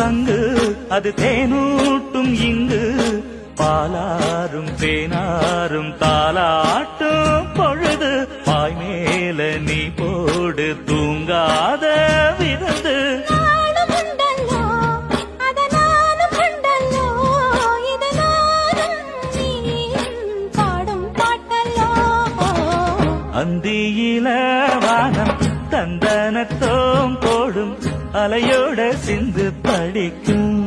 சங்கு அது தேனூட்டும் இங்கு பாலாரும் தேனாரும் தாலாட்டும் பொழுது பாய் மேல நீ போடு தூங்காத விருந்து அந்தியில வானம் தந்தனத்தோம் போடும் அலையோட சிந்து படிக்கும்